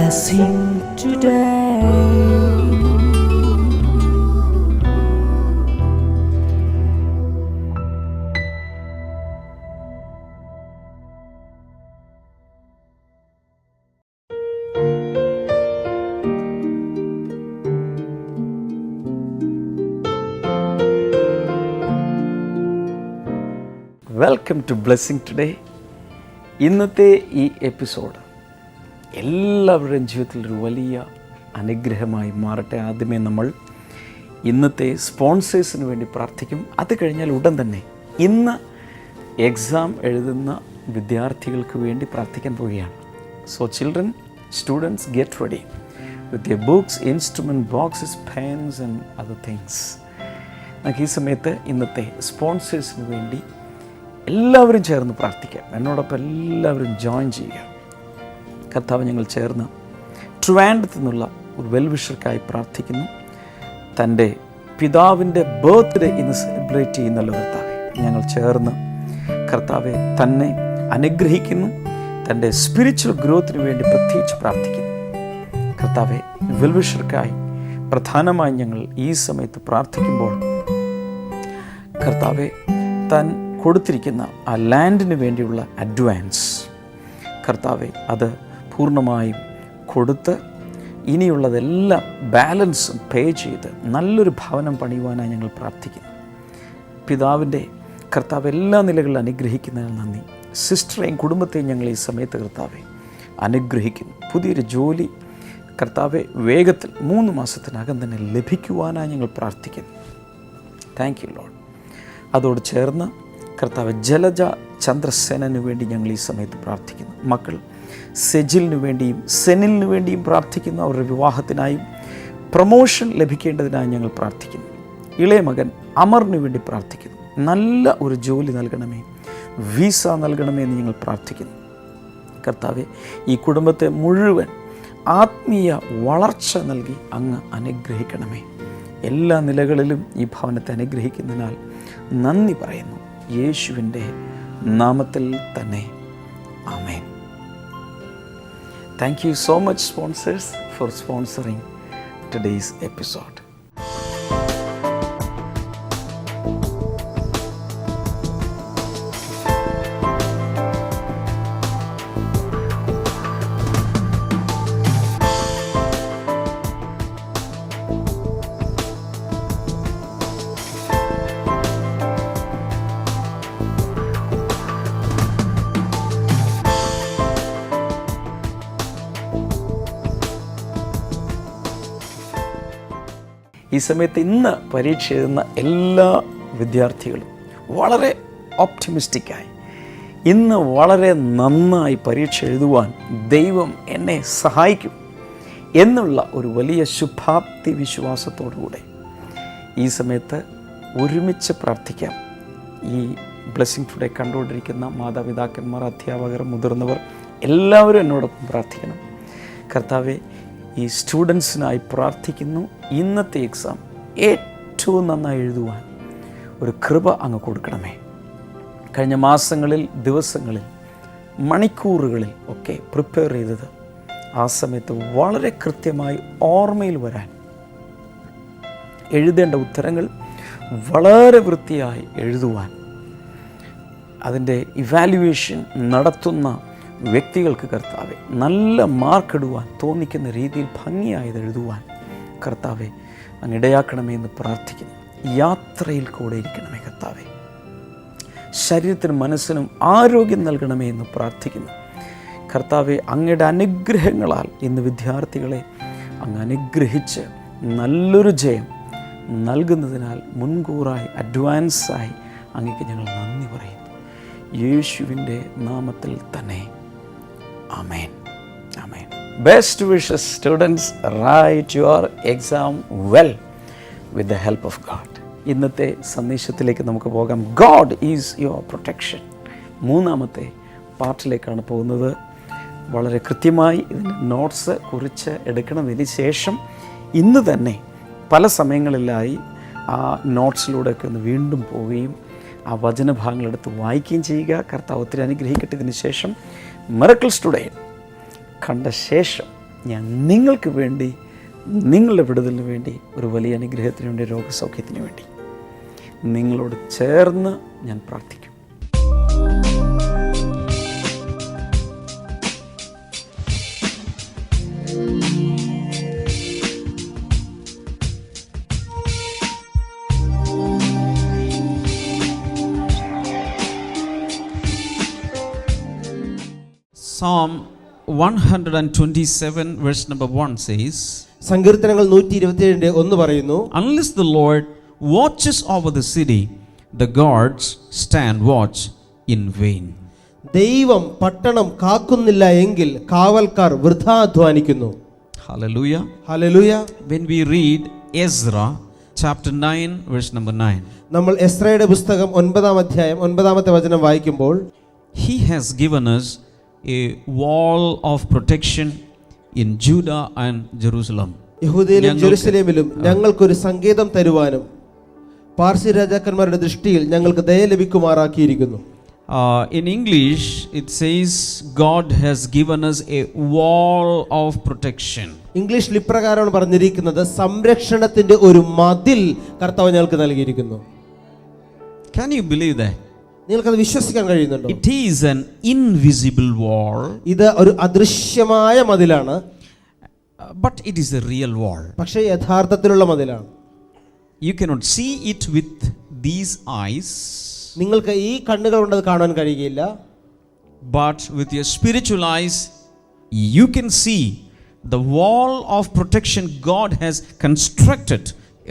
blessing today. Welcome to blessing today. ഇന്നത്തെ ഈ episode എല്ലാവരുടെയും ജീവിതത്തിൽ ഒരു വലിയ അനുഗ്രഹമായി മാറട്ടെ. ആദ്യമേ നമ്മൾ ഇന്നത്തെ സ്പോൺസേഴ്സിന് വേണ്ടി പ്രാർത്ഥിക്കും. അത് കഴിഞ്ഞാൽ ഉടൻ തന്നെ ഇന്ന് എക്സാം എഴുതുന്ന വിദ്യാർത്ഥികൾക്ക് വേണ്ടി പ്രാർത്ഥിക്കാൻ പോവുകയാണ്. So children, students, get ready with your books, instrument boxes, pens and other things. നമുക്ക് ഈ സമയത്ത് ഇന്നത്തെ സ്പോൺസേഴ്സിന് വേണ്ടി എല്ലാവരും ചേർന്ന് പ്രാർത്ഥിക്കാം. എന്നോടൊപ്പം എല്ലാവരും ജോയിൻ ചെയ്യുക. കർത്താവ്, ഞങ്ങൾ ചേർന്ന് ട്രിവാൻഡ്രത്ത് നിന്നുള്ള ഒരു വെൽവിഷർക്കായി പ്രാർത്ഥിക്കുന്നു. തൻ്റെ പിതാവിൻ്റെ ബർത്ത്ഡേ ഇന്ന് സെലിബ്രേറ്റ് ചെയ്യുന്നല്ലോ കർത്താവെ. ഞങ്ങൾ ചേർന്ന് കർത്താവെ തന്നെ അനുഗ്രഹിക്കുന്നു. തൻ്റെ സ്പിരിച്വൽ ഗ്രോത്തിന് വേണ്ടി പ്രത്യേകിച്ച് പ്രാർത്ഥിക്കുന്നു. കർത്താവെ, വെൽവിഷർക്കായി പ്രധാനമായി ഞങ്ങൾ ഈ സമയത്ത് പ്രാർത്ഥിക്കുമ്പോൾ കർത്താവെ, താൻ കൊടുത്തിരിക്കുന്ന ആ ലാൻഡിന് വേണ്ടിയുള്ള അഡ്വാൻസ് കർത്താവെ, അത് പൂർണ്ണമായും കൊടുത്ത് ഇനിയുള്ളതെല്ലാം ബാലൻസും പേ ചെയ്ത് നല്ലൊരു ഭവനം പണിയുവാനായി ഞങ്ങൾ പ്രാർത്ഥിക്കുന്നു. പിതാവിൻ്റെ കർത്താവ് എല്ലാ നിലകളിലും അനുഗ്രഹിക്കുന്നതിന് നന്ദി. സിസ്റ്ററേയും കുടുംബത്തെയും ഞങ്ങൾ ഈ സമയത്ത് കർത്താവെ അനുഗ്രഹിക്കുന്നു. പുതിയൊരു ജോലി കർത്താവെ വേഗത്തിൽ 3 മാസത്തിനകം തന്നെ ലഭിക്കുവാനായി ഞങ്ങൾ പ്രാർത്ഥിക്കുന്നു. Thank you Lord. അതോട് ചേർന്ന് കർത്താവ് ജലജ ചന്ദ്രസേനന് വേണ്ടി ഞങ്ങൾ ഈ സമയത്ത് പ്രാർത്ഥിക്കുന്നു. മക്കൾ സെജിലിന് വേണ്ടിയും സെനിലിന് വേണ്ടിയും പ്രാർത്ഥിക്കുന്നു. അവരുടെ വിവാഹത്തിനായും പ്രൊമോഷൻ ലഭിക്കേണ്ടതിനായി ഞങ്ങൾ പ്രാർത്ഥിക്കുന്നു. ഇളയ മകൻ അമറിന് വേണ്ടി പ്രാർത്ഥിക്കുന്നു. നല്ല ഒരു ജോലി നൽകണമേ, വീസ നൽകണമേ എന്ന് ഞങ്ങൾ പ്രാർത്ഥിക്കുന്നു. കർത്താവെ, ഈ കുടുംബത്തെ മുഴുവൻ ആത്മീയ വളർച്ച നൽകി അങ്ങ് അനുഗ്രഹിക്കണമേ. എല്ലാ നിലകളിലും ഈ ഭവനത്തെ അനുഗ്രഹിക്കുന്നതിനാൽ നന്ദി പറയുന്നു. യേശുവിൻ്റെ നാമത്തിൽ തന്നെ ആമേൻ. Thank you so much sponsors for sponsoring today's episode. ഈ സമയത്ത് ഇന്ന് പരീക്ഷ എഴുതുന്ന എല്ലാ വിദ്യാർത്ഥികളും വളരെ ഓപ്റ്റിമിസ്റ്റിക്കായി ഇന്ന് വളരെ നന്നായി പരീക്ഷ എഴുതുവാൻ ദൈവം എന്നെ സഹായിക്കും എന്നുള്ള ഒരു വലിയ ശുഭാപ്തി വിശ്വാസത്തോടുകൂടെ ഈ സമയത്ത് ഒരുമിച്ച് പ്രാർത്ഥിക്കാം. ഈ ബ്ലെസ്സിങ് ടുഡേ കണ്ടുകൊണ്ടിരിക്കുന്ന മാതാപിതാക്കന്മാർ, അധ്യാപകർ, മുതിർന്നവർ എല്ലാവരും എന്നോടൊപ്പം പ്രാർത്ഥിക്കണം. കർത്താവെ, ഈ സ്റ്റുഡൻസിനായി പ്രാർത്ഥിക്കുന്നു. ഇന്നത്തെ എക്സാം ഏറ്റവും നന്നായി എഴുതുവാൻ ഒരു കൃപ അങ്ങ് കൊടുക്കണമേ. കഴിഞ്ഞ മാസങ്ങളിൽ, ദിവസങ്ങളിൽ, മണിക്കൂറുകളിൽ ഒക്കെ പ്രിപ്പയർ ചെയ്തത് ആ സമയത്ത് വളരെ കൃത്യമായി ഓർമ്മയിൽ വരാൻ, എഴുതേണ്ട ഉത്തരങ്ങൾ വളരെ വൃത്തിയായി എഴുതുവാൻ, അതിൻ്റെ ഇവാലുവേഷൻ നടത്തുന്ന വ്യക്തികൾക്ക് കർത്താവെ നല്ല മാർക്ക് ഇടുവാൻ തോന്നിക്കുന്ന രീതിയിൽ ഭംഗിയായത് എഴുതുവാൻ കർത്താവെ അങ്ങിടയാക്കണമേ എന്ന് പ്രാർത്ഥിക്കുന്നു. യാത്രയിൽ കൂടെ ഇരിക്കണമേ കർത്താവെ. ശരീരത്തിനും മനസ്സിനും ആരോഗ്യം നൽകണമേ എന്ന് പ്രാർത്ഥിക്കുന്നു. കർത്താവെ, അങ്ങയുടെ അനുഗ്രഹങ്ങളാൽ ഇന്ന് വിദ്യാർത്ഥികളെ അങ്ങ് അനുഗ്രഹിച്ച് നല്ലൊരു ജയം നൽകുന്നതിനാൽ മുൻകൂറായി, അഡ്വാൻസായി അങ്ങേക്ക് ഞങ്ങൾ നന്ദി പറയുന്നു. യേശുവിൻ്റെ നാമത്തിൽ തന്നെ ആമേൻ. ആമേൻ. Best wishes students, write your exam well with the help of God. ഇന്നത്തെ സന്ദേശത്തിലേക്ക് നമുക്ക് പോകാം. God is your protection. 3ാമത്തെ പാർട്ടിലേക്കാണ് പോകുന്നത്. വളരെ കൃത്യമായി ഇതിൻ്റെ നോട്ട്സ് കുറിച്ച് എടുക്കണം. ഇതിന് ശേഷം ഇന്ന് തന്നെ പല സമയങ്ങളിലായി ആ നോട്ട്സിലൂടെയൊക്കെ ഒന്ന് വീണ്ടും പോവുകയും ആ വചനഭാഗങ്ങളെടുത്ത് വായിക്കുകയും ചെയ്യുക. കർത്താവ് ഒത്തിരി അനുഗ്രഹിക്കട്ടെ. ഇതിന് ശേഷം മിറക്കിൾസ് ടുഡേ കണ്ട ശേഷം ഞാൻ നിങ്ങൾക്ക് വേണ്ടി, നിങ്ങളുടെ വിടുതലിന് വേണ്ടി, ഒരു വലിയ അനുഗ്രഹത്തിന് വേണ്ടി, രോഗസൗഖ്യത്തിന് വേണ്ടി നിങ്ങളോട് ചേർന്ന് ഞാൻ പ്രാർത്ഥിക്കും. Psalm 127 verse number 1 says, സങ്കീർത്തനങ്ങൾ 127:1 പറയുന്നു, unless the Lord watches over the city, the guards stand watch in vain. ദൈവം പട്ടണം കാക്കുന്നില്ല എങ്കിൽ കാവൽക്കാർ വൃഥാ അധ്വാനിക്കുന്നു. Hallelujah. Hallelujah. When we read Ezra chapter 9 verse number 9, നമ്മൾ എസ്രയുടെ പുസ്തകം 9-ാം അധ്യായം 9-ാമത്തെ വചനം വായിക്കുമ്പോൾ, he has given us a wall of protection in Judah and Jerusalem. യഹൂദയിലും ജെറുസലേമിലും ഞങ്ങൾക്കൊരു സങ്കേതം തരുവാനും പാർസി രാജാക്കന്മാരുടെ ദൃഷ്ടിയിൽ ഞങ്ങൾക്ക് ദയ ലഭിക്കുമാറാക്കിയിരിക്കുന്നു. In English it says God has given us a wall of protection. ഇംഗ്ലീഷിൽ ഇപ്രകാരമാണ് പറഞ്ഞിരിക്കുന്നത്, സംരക്ഷണത്തിന്റെ ഒരു മതിൽ കർത്താവ് ഞങ്ങൾക്ക് നൽകിയിരിക്കുന്നു. Can you believe that? നിങ്ങൾക്കത് വിശ്വസിക്കാൻ കഴിയുന്നുണ്ടോ? It is an invisible wall, ഇത് ഒരു അദൃശ്യമായ മതിലാണ്, but it is a real wall. പക്ഷേ യഥാർത്ഥത്തിലുള്ള മതിലാണ്. You cannot see it with these eyes, നിങ്ങൾക്ക് ഈ കണ്ണുകൾ കൊണ്ട് അത് കാണാൻ കഴിയുകയില്ല. but with your spiritual eyes you can see the wall of protection God has constructed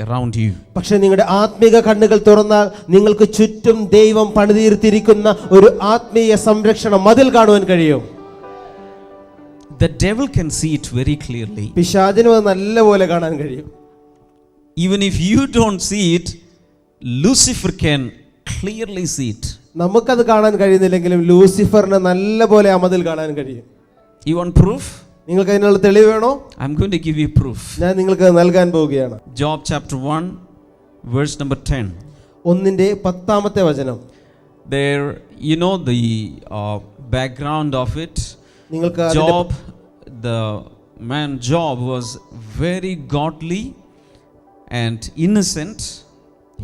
around you. പക്ഷേ നിങ്ങളുടെ ആത്മീക കണ്ണുകൾ തുറന്നാൽ നിങ്ങൾക്ക് ചുറ്റും ദൈവം പണിതീർത്തിരിക്കുന്ന ഒരു ആത്മീയ സംരക്ഷണ മതിൽ കാണുവാൻ കഴിയും. The devil can see it very clearly. പിശാചിനും അത് നല്ലപോലെ കാണാൻ കഴിയും. Even if you don't see it, Lucifer can clearly see it. നമുക്കത് കാണാൻ കഴിയുന്നില്ലെങ്കിലും ലൂസിഫറിന് നല്ലപോലെ ആ മതിൽ കാണാൻ കഴിയും. You want proof? നിങ്ങൾക്ക് അതിനുള്ള തെളിവ് വേണോ? I'm going to give you proof. ഞാൻ നിങ്ങൾക്ക് നൽകാൻ പോവുകയാണ്. Job chapter 1 verse number 10. 1-ന്റെ 10-ാമത്തെ വചനം. There, you know the background of it. നിങ്ങൾക്ക് Job, the man Job was very godly and innocent.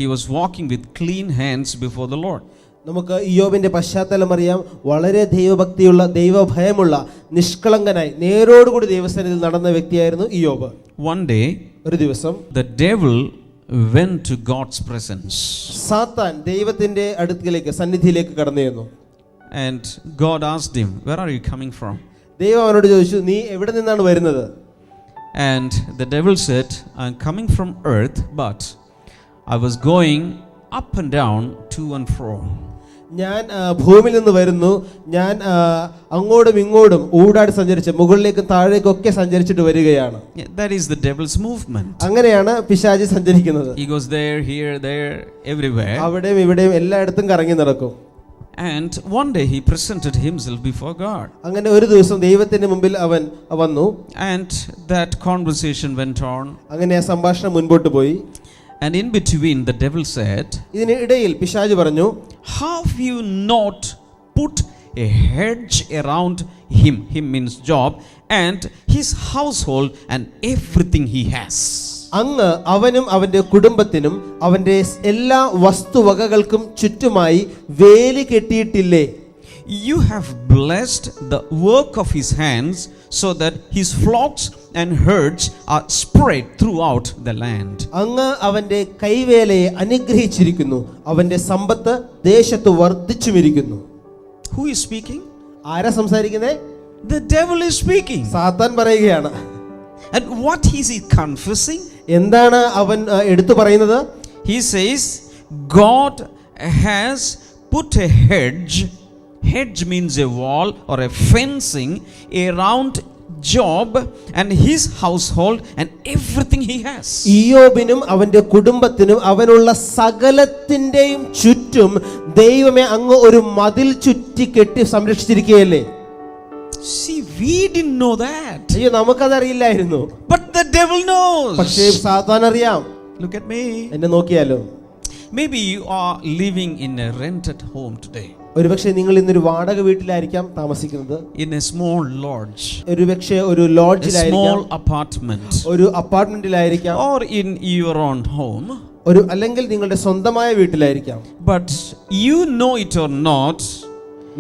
He was walking with clean hands before the Lord. നമുക്ക് ഇയ്യോബിന്റെ പശ്ചാത്തലം അറിയാം. വളരെ ദൈവഭക്തിയുള്ള, ദൈവഭയമുള്ള, നിഷ്കളങ്കനായി നേരോടുകൂടി ദൈവസന്നിധിയിൽ നടന്ന വ്യക്തിയായിരുന്നു ഇയ്യോബ്. One day, ഒരു ദിവസം the devil went to God's presence. സാത്താൻ ദൈവത്തിന്റെ അടുക്കിലേക്ക്, സന്നിധിയിലേക്ക് കടന്നു ചെന്നു. And God asked him, where are you coming from? ദൈവം അവനോട് ചോദിച്ചു, നീ എവിടെ നിന്നാണ് വരുന്നത്? And the devil said, I'm coming from earth, but I was going up and down, to and fro. ഞാൻ ഭൂമിയിൽ നിന്ന് വരുന്നു, ഞാൻ അങ്ങോട്ടും ഇങ്ങോട്ടും ഊടാടി സഞ്ചരിച്ച് മുകളിലേക്കും താഴേക്കൊക്കെ സഞ്ചരിച്ചിട്ട് വരികയാണ്. That is the devil's movement. അങ്ങനെയാണ് പിശാചി സഞ്ചരിക്കുന്നത്. He goes there, here, there, everywhere. അവിടെയും ഇവിടെയും എല്ലായിടത്തും കറങ്ങി നടക്കും. And one day he presented himself before God. അങ്ങനെ ഒരു ദിവസം ദൈവത്തിന്റെ മുമ്പിൽ അവൻ വന്നു. And that conversation went on. അങ്ങനെ ആ സംഭാഷണം മുൻപോട്ട് പോയി. And in between the devil said, ഇതിനിടയിൽ പിശാച് പറഞ്ഞു, have you not put a hedge around him? Him means Job, and his household and everything he has. അങ്ങ് അവനും അവന്റെ കുടുംബത്തിനും അവന്റെ എല്ലാ വസ്തുവകകൾക്കും ചുറ്റുമായി വേലി കെട്ടിയിട്ടില്ലേ? You have blessed the work of his hands, so that his flocks and herds are spread throughout the land. അങ്ങ് അവന്റെ കൈവേലയെ അനുഗ്രഹിച്ചിരിക്കുന്നു, അവന്റെ സമ്പത്ത് ദേശത്ത് വർദ്ധിച്ചുമിരിക്കുന്നു. Who is speaking? ആരാ സംസാരിക്കുന്നേ? The devil is speaking. സാത്താൻ പറയുകയാണ്. And what is he confessing? എന്താണ് അവൻ എടുത്തു പറയുന്നത്? He says God has put a hedge. Hedge means a wall or a fencing around Job and his household and everything he has. ഇയ്യോബിനും അവന്റെ കുടുംബത്തിനും അവനുള്ള സകലത്തിന്റെയും ചുറ്റും ദൈവമേ അങ്ങ് ഒരു മതിൽ ചുറ്റി കെട്ടി സംരക്ഷിച്ചിരിക്കുകയല്ലേ? See, we didn't know that. അയ്യോ, നമുക്കതറിയില്ലായിരുന്നു. But the devil knows. പക്ഷേ സാത്താൻ അറിയാം. Look at me. എന്നെ നോക്കിയാലോ. Maybe you are living in a rented home today. ഒരുപക്ഷെ നിങ്ങൾ ഇന്നൊരു വാടക വീട്ടിലായിരിക്കാം താമസിക്കുന്നത്. in a small lodge, ഒരുപക്ഷെ ഒരു a ലോഡ്ജിലായിരിക്കാം, small apartment, ഒരു അപ്പാർട്ട്മെന്റിലായിരിക്കാം, or in your own home. അല്ലെങ്കിൽ നിങ്ങളുടെ സ്വന്തമായ വീട്ടിലായിരിക്കാം. But you know it or not,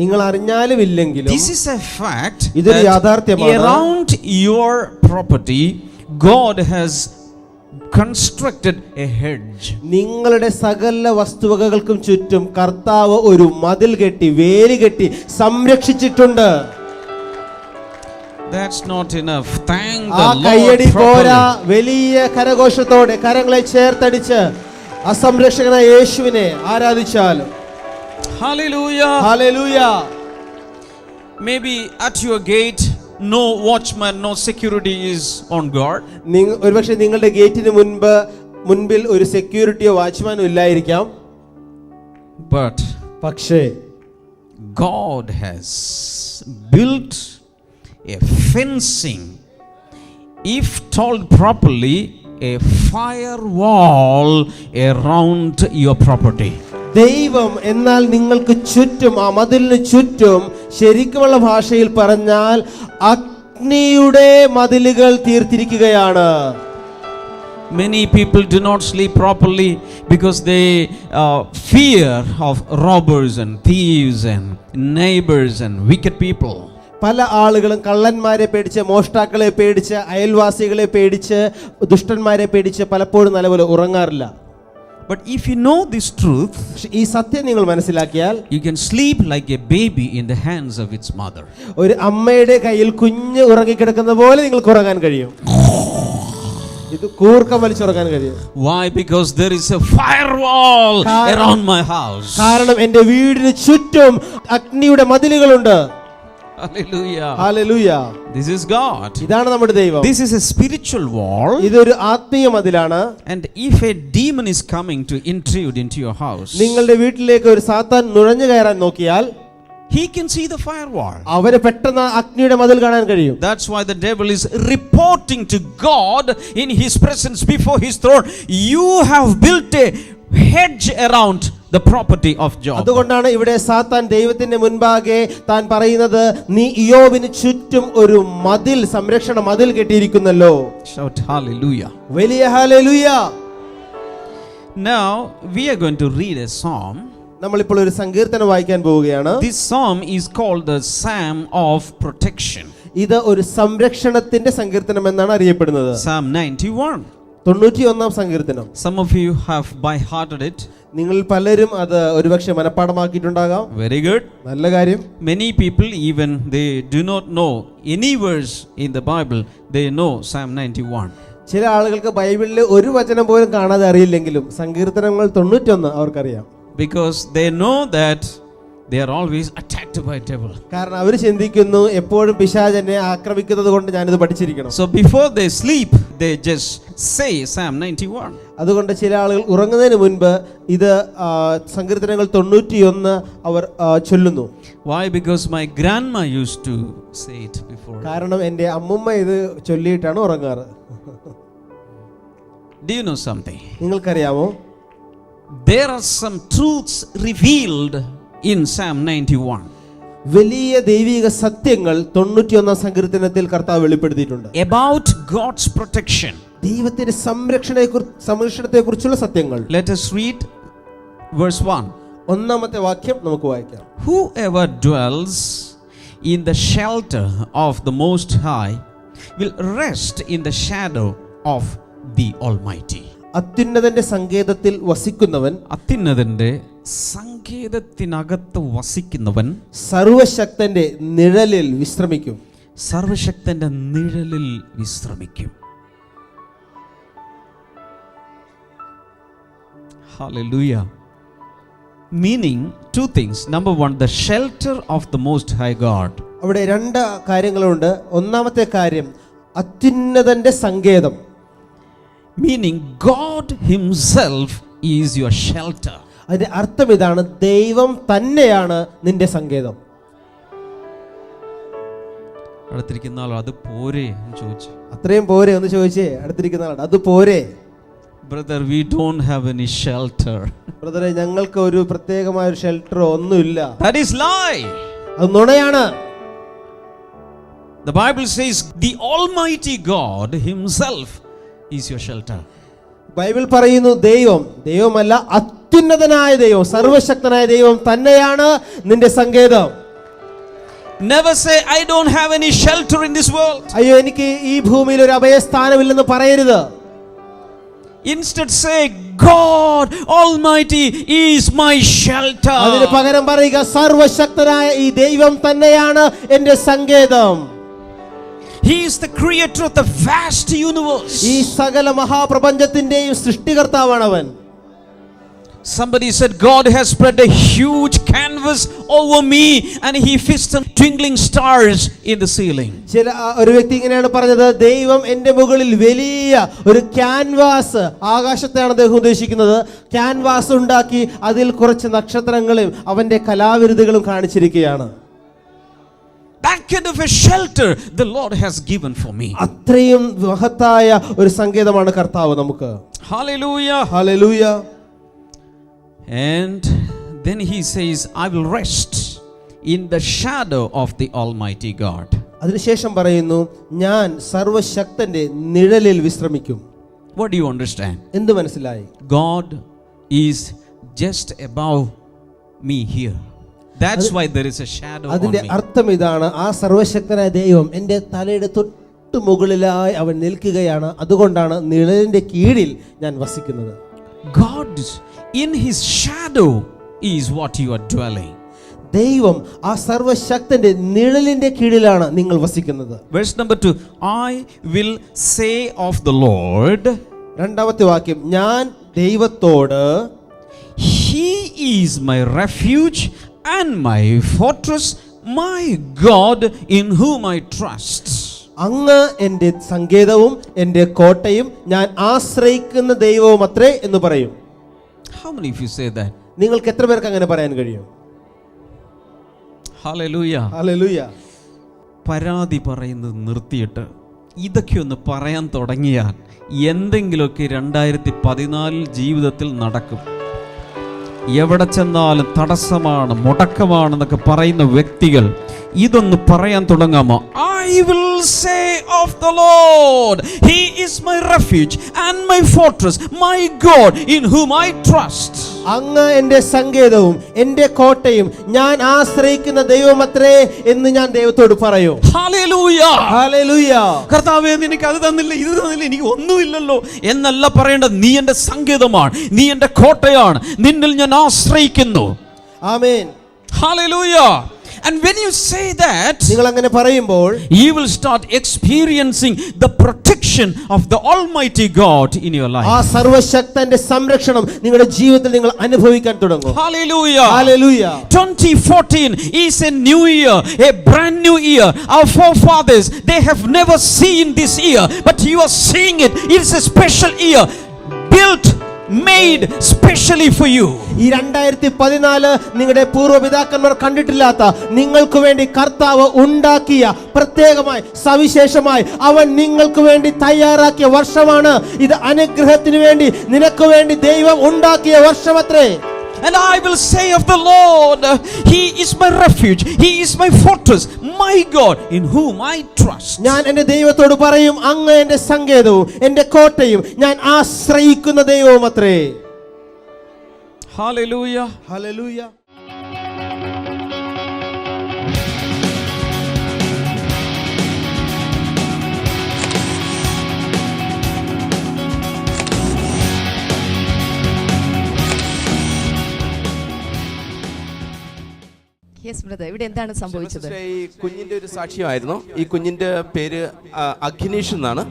നിങ്ങൾ അറിഞ്ഞാലും ഇല്ലെങ്കിലും this is a fact ഇതൊരു that യാഥാർത്ഥ്യമാണ്. around your property God has constructed a hedge. നിങ്ങളുടെ സകല വസ്തുവകകൾക്കും ചുറ്റും കർത്താവ് ഒരു മതിൽ കെട്ടി, വേലി കെട്ടി സംരക്ഷിച്ചിട്ടുണ്ട്. That's not enough. Thank ആ the Lord കയ്യടി പോരാ. properly. വലിയ കരഘോഷത്തോടെ കരങ്ങളെ ചേർത്തടിച്ച് അസംരക്ഷകനായ യേശുവിനെ ആരാധിച്ചാലും. Hallelujah. Hallelujah. Maybe at your gate no watchman, no security is on guard. ഒരുപക്ഷെ നിങ്ങളുടെ ഗേറ്റിന് മുൻപിൽ ഒരു സെക്യൂരിറ്റിയോ വാച്ച്മാനോ ഇല്ലായിരിക്കാം. But പക്ഷേ God has built a fencing, if told properly, a firewall around your property. ദൈവം എന്നാൽ നിങ്ങൾക്ക് ചുറ്റും, ആ മതിലിന് ചുറ്റും ശരിക്കുമുള്ള ഭാഷയിൽ പറഞ്ഞാൽ അഗ്നിയുടെ മതിലുകൾ തീർത്തിരിക്കുകയാണ്. Many people do not sleep properly because they fear of robbers and thieves and neighbors and wicked people. പല ആളുകളും കള്ളന്മാരെ പേടിച്ച്, മോഷ്ടാക്കളെ പേടിച്ച്, അയൽവാസികളെ പേടിച്ച്, ദുഷ്ടന്മാരെ പേടിച്ച് പലപ്പോഴും നല്ലപോലെ ഉറങ്ങാറില്ല. But if you know this truth, ഈ സത്യം നിങ്ങൾ മനസ്സിലാക്കിയാൽ you can sleep like a baby in the hands of its mother. ഒരു അമ്മയുടെ കയ്യിൽ കുഞ്ഞ് ഉറങ്ങിക്കിടക്കുന്ന പോലെ നിങ്ങൾക്ക് ഉറങ്ങാൻ കഴിയും. ഇത് കൂർക്കം വലിച്ചുറങ്ങാൻ കഴിയും. Why? Because there is a firewall around my house. കാരണം എന്റെ വീടിന് ചുറ്റും അഗ്നിയുടെ മതിലുകളുണ്ട്. Hallelujah. Hallelujah. This is God. ഇതാണ് നമ്മുടെ ദൈവം. This is a spiritual wall. ഇതൊരു ആത്മീയ മതിലാണ്. And if a demon is coming to intrude into your house, നിങ്ങളുടെ വീട്ടിലേക്ക് ഒരു സാത്താൻ നുഴഞ്ഞു കയറാൻ നോക്കിയാൽ he can see the firewall. അവന് പെട്ടെന്ന് അഗ്നിയുടെ മതിൽ കാണാൻ കഴിയും. That's why the devil is reporting to God in his presence before his throne. You have built a hedge around the property of Job. അതുകൊണ്ടാണ് ഇവിടെ സാത്താൻ ദൈവത്തിന്റെ മുൻപാകെ താൻ പറയുന്നത്, നീ ഇയ്യോബിന് ചുറ്റും ഒരു മതിൽ, സംരക്ഷണ മതിൽ കെട്ടിയിരിക്കുന്നല്ലോ. Shout hallelujah. വലിയ hallelujah. Now we are going to read a psalm. നമ്മളിപ്പോൾ ഒരു സങ്കീർത്തനം വായിക്കാൻ പോവുകയാണ്. This psalm is called the Psalm of Protection. ഇത് ഒരു സംരക്ഷണത്തിന്റെ സങ്കീർത്തനം എന്നാണ് അറിയപ്പെടുന്നത്. Psalm 91. 91-ാം സങ്കീർത്തനം. Some of you have by hearted it. നിങ്ങൾ പലരും അത് ഒരുപക്ഷെ മനഃപ്പാഠമാക്കിയിട്ടുണ്ടാകാം. Very good. നല്ല കാര്യം. Many people, even they do not know any verse in the Bible, they know Psalm 91. ചില ആളുകൾക്ക് ബൈബിളിൽ ഒരു വചനം പോലും കാണാതെ അറിയില്ലെങ്കിലും സങ്കീർത്തനങ്ങൾ 91 അവർക്കറിയാം. Because they know that they are always attacked by devil. കാരണം അവർ ചിന്തിക്കുന്നു, എപ്പോഴും പിശാച് എന്നെ ആക്രമിക്കുന്നത് കൊണ്ട് ഞാനിത് പഠിച്ചിരിക്കണം. So before they sleep, they just say Psalm 91. അതുകൊണ്ട് ചില ആളുകൾ ഉറങ്ങുന്നതിന് മുൻപ് ഇത് സങ്കീർത്തനങ്ങൾ 91 അവർ ചൊല്ലുന്നു. Why? Because my grandma used to say it before. കാരണം എൻ്റെ അമ്മുമ്മ ഇത് ചൊല്ലിയിട്ടാണ് ഉറങ്ങാറ്. Do you know something? നിങ്ങൾക്കറിയാമോ? There are some truths revealed in Psalm 91. വലിയ ദൈവിക സത്യങ്ങൾ 91-ാം സങ്കീർത്തനത്തിൽ കർത്താവ് വെളിപ്പെടുത്തിയിട്ടുണ്ട്. About God's protection. ദൈവത്തിന്റെ സംരക്ഷണത്തെക്കുറിച്ചുള്ള സത്യങ്ങൾ. Let us read verse 1. ഒന്നാമത്തെ വാക്യം നമുക്ക് വായിക്കാം. Whoever dwells in the shelter of the Most High will rest in the shadow of the Almighty. അത്യുന്നതന്റെ സങ്കേതത്തിൽ വസിക്കുന്നവൻ, അത്യുന്നതന്റെ സങ്കേതത്തിനകത്ത് വസിക്കുന്നവൻ സർവശക്തന്റെ നിഴലിൽ വിശ്രമിക്കും. സർവശക്തന്റെ നിഴലിൽ വിശ്രമിക്കും. Hallelujah. Meaning two things. Number one, the shelter of the Most High God. അവിടെ രണ്ട് കാര്യങ്ങളുണ്ട്. ഒന്നാമത്തെ കാര്യം അത്യുന്നതന്റെ സങ്കേതം. Meaning God himself is your shelter. അതിന്റെ അർത്ഥം ഇതാണ്, ദൈവം തന്നെയാണ് നിന്റെ സങ്കേതം. അടുത്തിരിക്കുന്ന ആൾ അത് പോരെ എന്ന് ചോദിച്ചു. അത്രയും പോരെ ഒന്ന് ചോദിച്ചേ. അടുത്തിരിക്കുന്ന ആൾ അത് പോരെ. Brother, we don't have any shelter. ബ്രദറെ, ഞങ്ങൾക്ക് ഒരു പ്രത്യേകമായ ഒരു ഷെൽട്ടറോ ഒന്നുമില്ല. That is lie. അത് നുണയാണ്. The Bible says the Almighty God himself is your shelter. Bible പറയുന്നു ദൈവമല്ല, അത്യുന്നതനായ ദൈവം, സർവശക്തനായ ദൈവം തന്നെയാണ് നിന്റെ സങ്കേതം. Never say I don't have any shelter in this world. അയ്യോ, എനിക്ക് ഈ ഭൂമിയിൽ ഒരു അഭയസ്ഥാനമില്ലെന്ന് പറയരുത്. Instead say God Almighty is my shelter. അതിന് പകരം പറയുക, സർവശക്തനായ ഈ ദൈവം തന്നെയാണ് എൻ്റെ സങ്കേതം. He is the creator of the vast universe. ഈ സകല മഹാപ്രപഞ്ചത്തിന്റെയും സൃഷ്ടികർത്താവാണ് അവൻ. Somebody said God has spread a huge canvas over me and he fixed some twinkling stars in the ceiling. ഒരു വ്യക്തി ഇങ്ങനെയാണ് പറഞ്ഞത്, ദൈവം എൻ്റെ മുകളിൽ വലിയ ഒരു ക്യാൻവാസ്, ആകാശത്തെയാണ് അദ്ദേഹം ഉദ്ദേശിക്കുന്നത്, ക്യാൻവാസ് ഉണ്ടാക്കി അതിൽ കുറച്ച് നക്ഷത്രങ്ങളും അവന്റെ കലാവിരുതുകളും കാണിച്ചിരിക്കുകയാണ്. That kind of a shelter the Lord has given for me. അത്രയും മഹത്തായ ഒരു സങ്കേതമാണ് കർത്താവ് നമുക്ക്. Hallelujah. Hallelujah. And then he says, I will rest in the shadow of the Almighty God. അതിനുശേഷം പറയുന്നു, ഞാൻ സർവശക്തന്റെ നിഴലിൽ വിശ്രമിക്കും. What do you understand? എന്ത് മനസ്സിലായി? God is just above me here. That's why there is a shadow on അതിന്റെ me. അർത്ഥം ഇതാണ്, ആ സർവശക്തനായ ദൈവം എൻ്റെ തലയുടെ തൊട്ട് മുകളിലായി അവൻ നിൽക്കുകയാണ്, അതുകൊണ്ടാണ് നിഴലിന്റെ കീഴിൽ ഞാൻ വസിക്കുന്നത്. God in his shadow is what you are dwelling. ദൈവം ആ സർവശക്തന്റെ നിഴലിന്റെ കീഴിലാണ് നിങ്ങൾ വസിക്കുന്നത്. Verse number 2, I will say of the Lord, രണ്ടാമത്തെ വാക്യം, ഞാൻ ദൈവത്തോട്, He is my refuge and my fortress, my God in whom I trust. അങ്ങ് എൻ്റെ സങ്കേതവും എൻ്റെ കോട്ടയും ഞാൻ ആശ്രയിക്കുന്ന ദൈവവും അത്രേ എന്ന് പറയും. How many of you say that? നിങ്ങൾക്ക് എത്ര പേർക്ക് അങ്ങനെ പറയാൻ കഴിയും? Hallelujah. ഹല്ലേലൂയ. പരാതി പറയുന്നത് നിർത്തിയിട്ട് ഇതൊക്കെ ഒന്ന് പറയാൻ തുടങ്ങിയാൽ എന്തെങ്കിലുമൊക്കെ 2014 ജീവിതത്തിൽ നടക്കും. എവിടെ ചെന്നാലും തടസ്സമാണ്, മുടക്കമാണെന്നൊക്കെ പറയുന്ന വ്യക്തികൾ ഇതൊന്ന് പറയാൻ തുടങ്ങാമോ? I will say of the Lord, He is my refuge and my fortress, my God in whom I trust. അങ്ങ് എൻ്റെ സങ്കേതവും എൻ്റെ കോട്ടയും ഞാൻ ആശ്രയിക്കുന്ന ദൈവമത്രേ എന്ന് ഞാൻ ദൈവത്തോട് പറയൂ. Hallelujah. ഹല്ലേലൂയ. കർത്താവേ, നിനക്ക് അത് തന്നില്ല, ഇത് തന്നില്ല, എനിക്ക് ഒന്നുമില്ലല്ലോ എന്നല്ല പറയേണ്ടത്. നീ എൻ്റെ സങ്കേതമാണ്, നീ എൻ്റെ കോട്ടയാണ്, നിന്നിൽ ഞാൻ ആശ്രയിക്കുന്നു. ആമേൻ. Hallelujah. And when you say that, നിങ്ങൾ അങ്ങനെ പറയുമ്പോൾ you will start experiencing the protection of the Almighty God in your life. ആ സർവശക്തന്റെ സംരക്ഷണം നിങ്ങളുടെ ജീവിതത്തിൽ നിങ്ങൾ അനുഭവിക്കാൻ തുടങ്ങും. Hallelujah. Hallelujah. 2014 is a new year, a brand new year. Our forefathers, they have never seen this year, but you are seeing it. It's a special year, built, made specially for you. ഈ 2014 നിങ്ങളുടെ പൂർവ്വപിതാക്കന്മാർ കണ്ടിട്ടില്ലാത്ത നിങ്ങൾക്ക് വേണ്ടി കർത്താവ് ഉണ്ടാക്കിയ പ്രത്യേകമായി സവിശേഷമായി അവൻ നിങ്ങൾക്ക് വേണ്ടി തയ്യാറാക്കിയ വർഷമാണ് ഇത്. അനുഗ്രഹത്തിന് വേണ്ടി നിനക്ക് വേണ്ടി ദൈവം ഉണ്ടാക്കിയ വർഷമത്രേ. And I will say of the Lord, He is my refuge, He is my fortress, my God in whom I trust. ഞാൻ എൻ്റെ ദൈവത്തോട് പറയും, അങ്ങ് എൻ്റെ സങ്കേതവും എൻ്റെ കോട്ടയും ഞാൻ ആശ്രയിക്കുന്ന ദൈവവും അത്രേ. Hallelujah. ഹല്ലേലൂയ. യെസ് ബ്രദർ, ഇവിടെ എന്താണ് സംഭവിച്ചത്? ഈ കുഞ്ഞിന്റെ ഒരു സാക്ഷ്യമായിരുന്നു. ഈ കുഞ്ഞിന്റെ പേര് അഖിനേഷ് എന്നാണ്.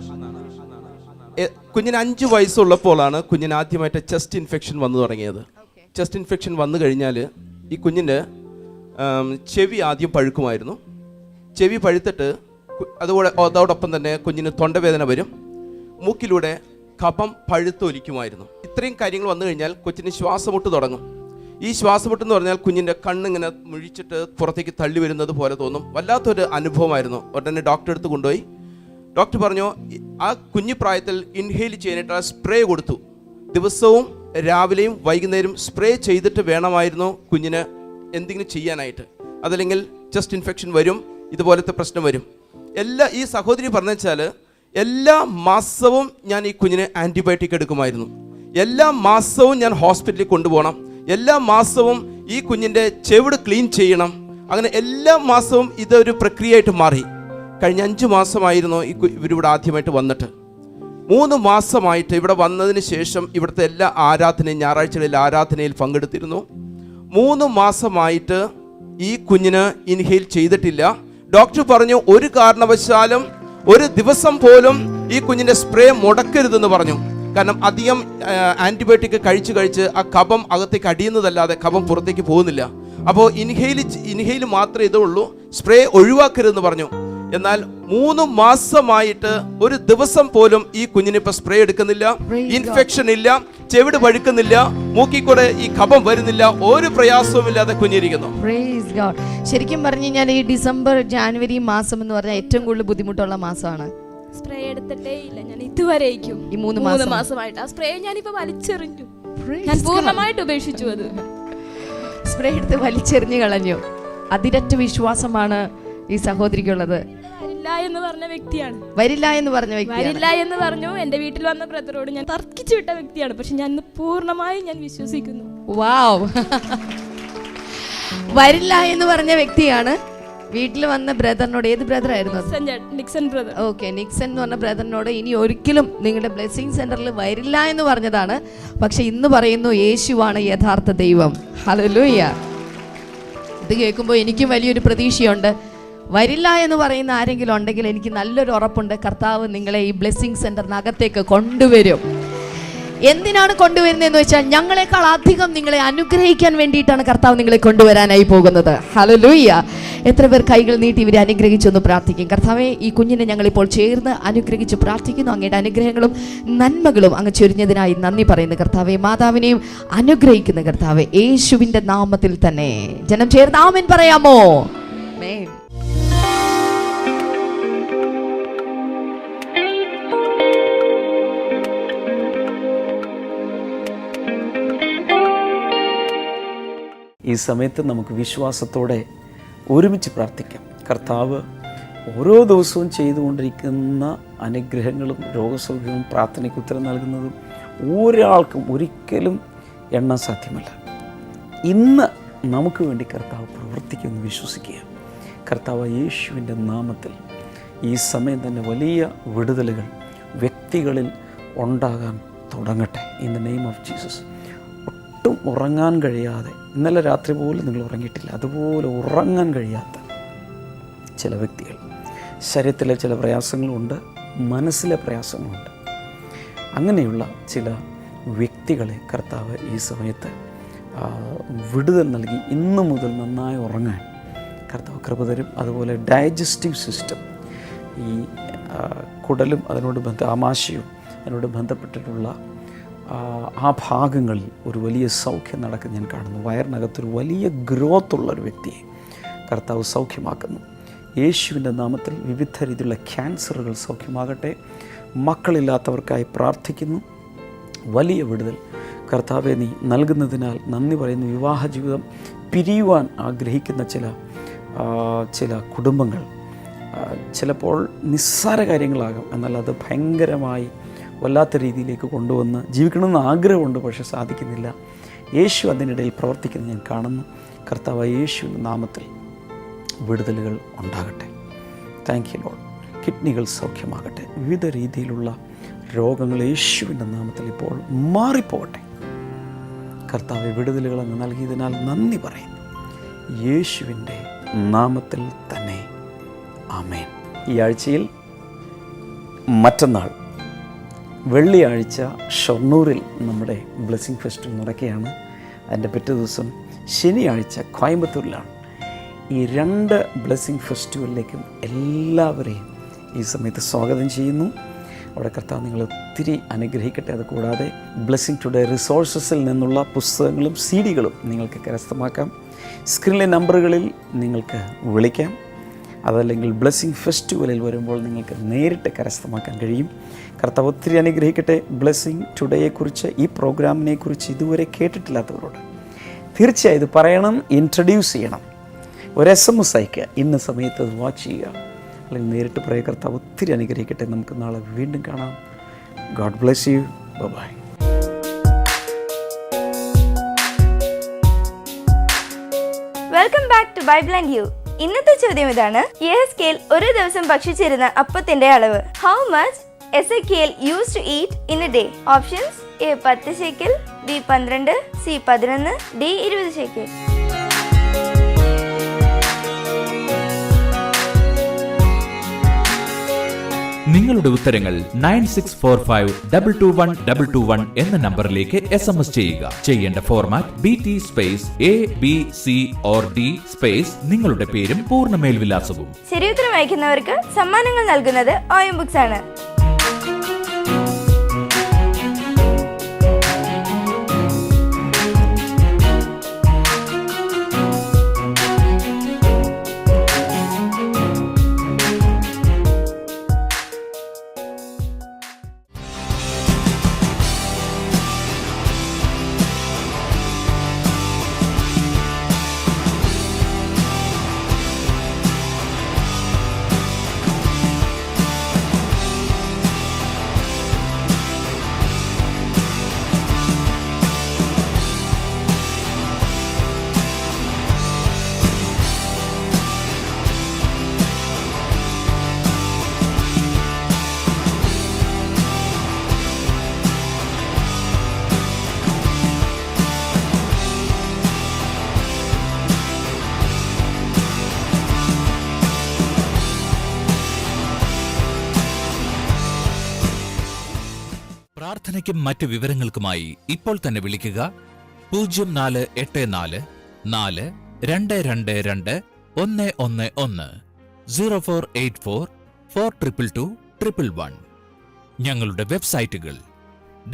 കുഞ്ഞിന് 5 വയസ്സുള്ളപ്പോഴാണ് കുഞ്ഞിന് ആദ്യമായിട്ട് ചെസ്റ്റ് ഇൻഫെക്ഷൻ വന്നു തുടങ്ങിയത്. ചെസ്റ്റ് ഇൻഫെക്ഷൻ വന്നു കഴിഞ്ഞാൽ ഈ കുഞ്ഞിൻ്റെ ചെവി ആദ്യം പഴുക്കുമായിരുന്നു. ചെവി പഴുത്തിട്ട് അതോടൊപ്പം തന്നെ കുഞ്ഞിന് തൊണ്ടവേദന വരും, മൂക്കിലൂടെ കഫം പഴുത്തൊലിക്കുമായിരുന്നു. ഇത്രയും കാര്യങ്ങൾ വന്നു കഴിഞ്ഞാൽ കൊച്ചിന് ശ്വാസമുട്ട് തുടങ്ങും. ഈ ശ്വാസമുട്ടെന്ന് പറഞ്ഞാൽ കുഞ്ഞിൻ്റെ കണ്ണിങ്ങനെ മുഴിച്ചിട്ട് പുറത്തേക്ക് തള്ളി വരുന്നത് പോലെ തോന്നും. വല്ലാത്തൊരു അനുഭവമായിരുന്നു. ഉടനെ ഡോക്ടറെ അടുത്ത് കൊണ്ടുപോയി. ഡോക്ടർ പറഞ്ഞു, ആ കുഞ്ഞു പ്രായത്തിൽ ഇൻഹെയിൽ ചെയ്യാനായിട്ട് ആ സ്പ്രേ കൊടുത്തു. ദിവസവും രാവിലെയും വൈകുന്നേരം സ്പ്രേ ചെയ്തിട്ട് വേണമായിരുന്നു കുഞ്ഞിന് എന്തെങ്കിലും ചെയ്യാനായിട്ട്. അതല്ലെങ്കിൽ ചെസ്റ്റ് ഇൻഫെക്ഷൻ വരും, ഇതുപോലത്തെ പ്രശ്നം വരും. ഈ സഹോദരി പറഞ്ഞു വെച്ചാൽ എല്ലാ മാസവും ഞാൻ ഈ കുഞ്ഞിന് ആൻറ്റിബയോട്ടിക് എടുക്കുമായിരുന്നു. എല്ലാ മാസവും ഞാൻ ഹോസ്പിറ്റലിൽ കൊണ്ടുപോകണം, എല്ലാ മാസവും ഈ കുഞ്ഞിൻ്റെ ചെവിട് ക്ലീൻ ചെയ്യണം. അങ്ങനെ എല്ലാ മാസവും ഇതൊരു പ്രക്രിയയായിട്ട് മാറി. കഴിഞ്ഞ 5 മാസമായിരുന്നു ഇവരിവിടെ ആദ്യമായിട്ട് വന്നിട്ട്. 3 മാസമായിട്ട് ഇവിടെ വന്നതിന് ശേഷം ഇവിടുത്തെ എല്ലാ ആരാധനയും, ഞായറാഴ്ചകളിൽ ആരാധനയിൽ പങ്കെടുത്തിരുന്നു. 3 മാസമായിട്ട് ഈ കുഞ്ഞിന് ഇൻഹെയിൽ ചെയ്തിട്ടില്ല. ഡോക്ടർ പറഞ്ഞു ഒരു കാരണവശാലും ഒരു ദിവസം പോലും ഈ കുഞ്ഞിൻ്റെ സ്പ്രേ മുടക്കരുതെന്ന് പറഞ്ഞു. കാരണം അധികം ആൻറ്റിബയോട്ടിക് കഴിച്ച് ആ കഫം അകത്തേക്ക് അടിയുന്നതല്ലാതെ കഫം പുറത്തേക്ക് പോകുന്നില്ല. അപ്പോൾ ഇൻഹെയിൽ മാത്രമേ ഇതുള്ളൂ, സ്പ്രേ ഒഴിവാക്കരുതെന്ന് പറഞ്ഞു. എന്നാൽ 3 മാസമായിട്ട് ഒരു ദിവസം പോലും ഈ കുഞ്ഞിന് ഇപ്പൊ സ്പ്രേ എടുക്കുന്നില്ല, ഇൻഫെക്ഷൻ ഇല്ല, ചെവിട് പഴുക്കുന്നില്ല, മൂക്കിൽ കൂടെ ഈ കഫം വരുന്നില്ല, ഒരു പ്രയാസവും ഇല്ലാതെ കുഞ്ഞിരിക്കുന്നു. ശരിക്കും പറഞ്ഞു കഴിഞ്ഞാൽ ഈ ഡിസംബർ ജാനുവരി മാസം എന്ന് പറഞ്ഞാൽ ഏറ്റവും കൂടുതൽ ബുദ്ധിമുട്ടുള്ള മാസമാണ്. സ്പ്രേ എടുത്തിട്ടേ ഇല്ല ഞാൻ ഇതുവരെയ്ക്കും. ഈ 3 മാസമായിട്ട് ആ സ്പ്രേ ഞാനിപ്പോ വലിച്ചെറിഞ്ഞു. ഞാൻ പൂർണ്ണമായിട്ട് ഉപേക്ഷിച്ചു. അത് സ്പ്രേ എടുത്ത് വലിച്ചെറിഞ്ഞു കളഞ്ഞു. അതിരറ്റ വിശ്വാസമാണ് ഈ സഹോദരിക്കുള്ളത്. വരില്ല എന്ന് പറഞ്ഞു. എന്റെ വീട്ടിൽ വന്ന ബ്രദറോട് ഞാൻ തർക്കിച്ചു വിട്ട വ്യക്തിയാണ്. പക്ഷെ ഞാൻ പൂർണ്ണമായും ഞാൻ വിശ്വസിക്കുന്നു. വാവ്, വരില്ല എന്ന് പറഞ്ഞ വ്യക്തിയാണ്. വീട്ടിൽ വന്ന ബ്രദറിനോട്, ഏത് ബ്രദർ ആയിരുന്നു? Nixon brother. ഓക്കെ, നിക്സൺ എന്ന് പറഞ്ഞ ബ്രദറിനോട് ഇനി ഒരിക്കലും നിങ്ങളുടെ ബ്ലെസ്സിങ് സെന്ററിൽ വരില്ല എന്ന് പറഞ്ഞതാണ്. പക്ഷെ ഇന്ന് പറയുന്നു യേശുവാണ് യഥാർത്ഥ ദൈവം. ഹല്ലേലൂയ. ഇത് കേൾക്കുമ്പോൾ എനിക്കും വലിയൊരു പ്രതീക്ഷയുണ്ട്. വരില്ല എന്ന് പറയുന്ന ആരെങ്കിലും ഉണ്ടെങ്കിൽ എനിക്ക് നല്ലൊരു ഉറപ്പുണ്ട്, കർത്താവ് നിങ്ങളെ ഈ ബ്ലെസ്സിങ് സെന്ററിനകത്തേക്ക് കൊണ്ടുവരും. എന്തിനാണ് കൊണ്ടുവരുന്നതെന്ന് വെച്ചാൽ ഞങ്ങളെക്കാൾ അധികം നിങ്ങളെ അനുഗ്രഹിക്കാൻ വേണ്ടിയിട്ടാണ് കർത്താവ് നിങ്ങളെ കൊണ്ടുവരാനായി പോകുന്നത്. ഹല്ലേലൂയ. എത്ര പേർ കൈകൾ നീട്ടി ഇവരെ അനുഗ്രഹിച്ചൊന്ന് പ്രാർത്ഥിക്കും. കർത്താവെ, ഈ കുഞ്ഞിനെ ഞങ്ങളിപ്പോൾ ചേർന്ന് അനുഗ്രഹിച്ച് പ്രാർത്ഥിക്കുന്നു. അങ്ങയുടെ അനുഗ്രഹങ്ങളും നന്മകളും അങ്ങ് ചൊരിഞ്ഞതിനായി നന്ദി പറയുന്നു കർത്താവെ. മാതാവിനെയും അനുഗ്രഹിക്കുന്ന കർത്താവെ, യേശുവിൻ്റെ നാമത്തിൽ തന്നെ. ജനം ചേർന്ന് ആമേൻ പറയാമോ? ആമേൻ. ഈ സമയത്ത് നമുക്ക് വിശ്വാസത്തോടെ ഒരുമിച്ച് പ്രാർത്ഥിക്കാം. കർത്താവ് ഓരോ ദിവസവും ചെയ്തുകൊണ്ടിരിക്കുന്ന അനുഗ്രഹങ്ങളും രോഗസൗഖ്യവും പ്രാർത്ഥനയ്ക്ക് ഉത്തരം നൽകുന്നതും ഒരാൾക്കും ഒരിക്കലും എണ്ണാൻ സാധ്യമല്ല. ഇന്ന് നമുക്ക് വേണ്ടി കർത്താവ് പ്രവർത്തിക്കുമെന്ന് വിശ്വസിക്കുക. കർത്താവ് യേശുവിൻ്റെ നാമത്തിൽ ഈ സമയം തന്നെ വലിയ വിടുതലുകൾ വ്യക്തികളിൽ ഉണ്ടാകാൻ തുടങ്ങട്ടെ. In the name of Jesus. ഒട്ടും ഉറങ്ങാൻ കഴിയാതെ, ഇന്നലെ രാത്രി പോലും നിങ്ങൾ ഉറങ്ങിയിട്ടില്ല, അതുപോലെ ഉറങ്ങാൻ കഴിയാത്ത ചില വ്യക്തികൾ, ശരീരത്തിലെ ചില പ്രയാസങ്ങളുണ്ട്, മനസ്സിലെ പ്രയാസങ്ങളുണ്ട്. അങ്ങനെയുള്ള ചില വ്യക്തികളെ കർത്താവ് ഈ സമയത്ത് വിടുതൽ നൽകി ഇന്നു മുതൽ നന്നായി ഉറങ്ങാൻ കർത്താവ് കൃപ തരും. അതുപോലെ ഡൈജസ്റ്റീവ് സിസ്റ്റം, ഈ കുടലും അതിനോട് ആമാശയവും അതിനോട് ബന്ധപ്പെട്ടിട്ടുള്ള ആ ഭാഗങ്ങളിൽ ഒരു വലിയ സൗഖ്യം നടക്കുന്ന ഞാൻ കാണുന്നു. വയറിനകത്തൊരു വലിയ ഗ്രോത്തുള്ളൊരു വ്യക്തിയെ കർത്താവ് സൗഖ്യമാക്കുന്നു. യേശുവിൻ്റെ നാമത്തിൽ വിവിധ രീതിയിലുള്ള ക്യാൻസറുകൾ സൗഖ്യമാകട്ടെ. മക്കളില്ലാത്തവർക്കായി പ്രാർത്ഥിക്കുന്നു. വലിയ വിടുതൽ കർത്താവെ നീ നൽകുന്നതിനാൽ നന്ദി പറയുന്നു. വിവാഹ ജീവിതം പിരിയുവാൻ ആഗ്രഹിക്കുന്ന ചില കുടുംബങ്ങൾ, ചിലപ്പോൾ നിസ്സാര കാര്യങ്ങളാകാം, എന്നാൽ അത് ഭയങ്കരമായി വല്ലാത്ത രീതിയിലേക്ക് കൊണ്ടുവന്ന് ജീവിക്കണമെന്ന് ആഗ്രഹമുണ്ട്, പക്ഷെ സാധിക്കുന്നില്ല. യേശു അതിനിടയിൽ പ്രവർത്തിക്കുന്നത് ഞാൻ കാണുന്നു. കർത്താവ് യേശുവിൻ്റെ നാമത്തിൽ വിടുതലുകൾ ഉണ്ടാകട്ടെ. Thank you Lord. കിഡ്നികൾ സൗഖ്യമാകട്ടെ. വിവിധ രീതിയിലുള്ള രോഗങ്ങൾ യേശുവിൻ്റെ നാമത്തിൽ ഇപ്പോൾ മാറിപ്പോകട്ടെ. കർത്താവ് വിടുതലുകൾ അങ്ങ് നൽകിയതിനാൽ നന്ദി പറയുന്നു. യേശുവിൻ്റെ നാമത്തിൽ തന്നെ ആമേൻ. ഈ ആഴ്ചയിൽ മറ്റന്നാൾ വെള്ളിയാഴ്ച ഷൊർണൂരിൽ നമ്മുടെ ബ്ലെസ്സിങ് ഫെസ്റ്റ് നടക്കുകയാണ്. അതിൻ്റെ പിറ്റേ ദിവസം ശനിയാഴ്ച കോയമ്പത്തൂരിലാണ്. ഈ 2 ബ്ലെസ്സിങ് ഫെസ്റ്റിവലിലേക്കും എല്ലാവരെയും ഈ സമയത്ത് സ്വാഗതം ചെയ്യുന്നു. അവിടെ കർത്താവ് നിങ്ങൾ ഒത്തിരി അനുഗ്രഹിക്കട്ടെ. അതുകൂടാതെ ബ്ലെസ്സിങ് ടുഡേ റിസോഴ്സസിൽ നിന്നുള്ള പുസ്തകങ്ങളും CD-കളും നിങ്ങൾക്ക് കരസ്ഥമാക്കാം. സ്ക്രീനിലെ നമ്പറുകളിൽ നിങ്ങൾക്ക് വിളിക്കാം. അതല്ലെങ്കിൽ ബ്ലെസ്സിങ് ഫെസ്റ്റിവലിൽ വരുമ്പോൾ നിങ്ങൾക്ക് നേരിട്ട് കരസ്ഥമാക്കാൻ കഴിയും. കർത്താവ് ഒത്തിരി അനുഗ്രഹിക്കട്ടെ. ബ്ലെസ്സിങ് ടുഡേയെക്കുറിച്ച്, ഈ പ്രോഗ്രാമിനെക്കുറിച്ച് ഇതുവരെ കേട്ടിട്ടില്ലാത്തവരോട് തീർച്ചയായും ഇത് പറയണം, ഇൻട്രൊഡ്യൂസ് ചെയ്യണം. ഒരു SMS അയക്കുക, ഇന്ന സമയത്ത് അത് വാച്ച് ചെയ്യുക, അല്ലെങ്കിൽ നേരിട്ട് പറയുക. കർത്താവ് ഒത്തിരി അനുഗ്രഹിക്കട്ടെ. നമുക്ക് നാളെ വീണ്ടും കാണാം. God bless you. Bye. Welcome back to Bible and you. ഇന്നത്തെ ചോദ്യം ഇതാണ്: യെഹെസ്കേൽ ഒരു ദിവസം ഭക്ഷിച്ചിരുന്ന അപ്പത്തിന്റെ അളവ്. How much Ezekiel used to eat in a day? Options: A 10 shekel, B 12, C 11, D 20 shekel. നിങ്ങളുടെ ഉത്തരങ്ങൾ 9645221221 എന്ന നമ്പറിലേക്ക് SMS ചെയ്യുക. ചെയ്യേണ്ട format BT space ABC or D space നിങ്ങളുടെ പേരും പൂർണ്ണ മേൽവിലാസവും. ശരി ഉത്തരം അയക്കുന്നവർക്ക് സമ്മാനങ്ങൾ നൽകുന്നത് OM ബുക്സ് ആണ്. പ്രാർത്ഥനയ്ക്കും മറ്റ് വിവരങ്ങൾക്കുമായി ഇപ്പോൾ തന്നെ വിളിക്കുക 0484 4222 111 0484 422 ഞങ്ങളുടെ വെബ്സൈറ്റുകൾ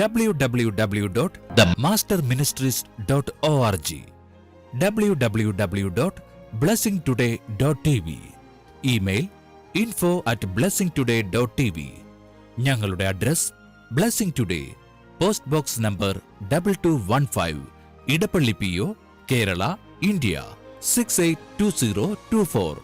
www.themasterministries.org, www.blessingtoday.tv, ഇമെയിൽ info@blessingtoday.tv. ഞങ്ങളുടെ address blessing today, post box number 2215, Edappally PO, Kerala, India 682024.